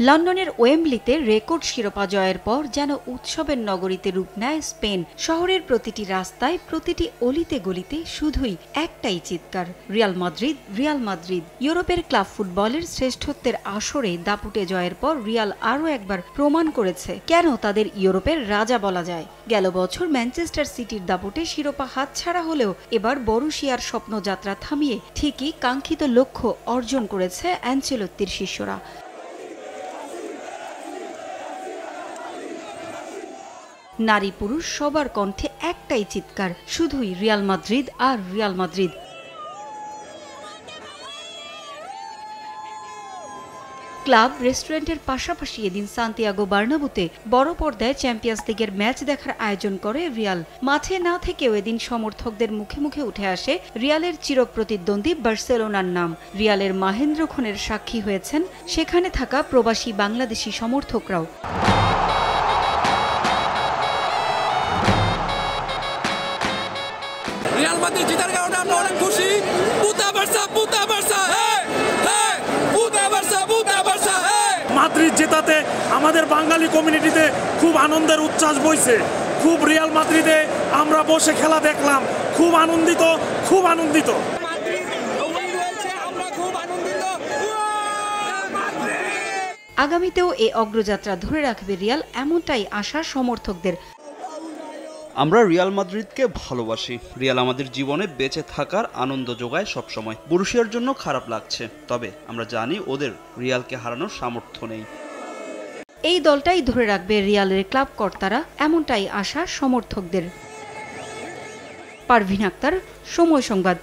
লন্ডনের ওয়েম্বলিতে রেকর্ড শিরোপা জয়ের পর যেন উৎসবের নগরীতে রূপ নেয় স্পেন। শহরের প্রতিটি রাস্তায়, প্রতিটি অলিতে গলিতে শুধুই একটাই চিৎকার, রিয়াল মাদ্রিদ, রিয়াল মাদ্রিদ। ইউরোপের ক্লাব ফুটবলের শ্রেষ্ঠত্বের আসরে দাপুটে জয়ের পর রিয়াল আরও একবার প্রমাণ করেছে কেন তাদের ইউরোপের রাজা বলা যায়। গেল বছর ম্যানচেস্টার সিটির দাপুটে শিরোপা হাতছাড়া হলেও এবার বরুশিয়ার স্বপ্নযাত্রা থামিয়ে ঠিকই কাঙ্ক্ষিত লক্ষ্য অর্জন করেছে অ্যানচেলোত্তির শিষ্যরা। নারী পুরুষ সবার কণ্ঠে একটাই চিৎকার, শুধুই রিয়াল মাদ্রিদ আর রিয়াল মাদ্রিদ। ক্লাব রেস্টুরেন্টের পাশাপাশি এদিন সান্তিয়াগো বার্নাবুতে বড় পর্দায় চ্যাম্পিয়ন্স লিগের ম্যাচ দেখার আয়োজন করে রিয়াল। মাঠে না থেকেও এদিন সমর্থকদের মুখে মুখে উঠে আসে রিয়ালের চিরপ্রতিদ্বন্দ্বী বার্সেলোনার নাম। রিয়ালের মাহেন্দ্রক্ষণের সাক্ষী হয়েছেন সেখানে থাকা প্রবাসী বাংলাদেশি সমর্থকরাও। রিয়াল মাদ্রিদ জেতার কারণে আমরা অনেক খুশি। পুতা বার্সা, পুতা বার্সা, পুতা বার্সা, পুতা বার্সা। মাদ্রিদ জেতাতে আমাদের বাঙালি কমিউনিটিতে খুব আনন্দের উচ্ছ্বাস বইছে। খুব রিয়াল মাদ্রিদে আমরা বসে খেলা দেখলাম, খুব আনন্দিত, খুব আনন্দিত। আগামীতেও এই অগ্রযাত্রা ধরে রাখবে রিয়াল, এমনটাই আশা সমর্থকদের। আমরা রিয়াল মাদ্রিদকে ভালোবাসি। রিয়াল আমাদের জীবনে বেঁচে থাকার আনন্দ যোগায় সবসময়। বরুশিয়ার জন্য খারাপ লাগছে, তবে আমরা জানি ওদের রিয়ালকে হারানোর সামর্থ্য নেই। এই দলটাই ধরে রাখবে রিয়ালের ক্লাব কর্তারা, এমনটাই আশা সমর্থকদের। পারভিন আক্তার, সময় সংবাদ।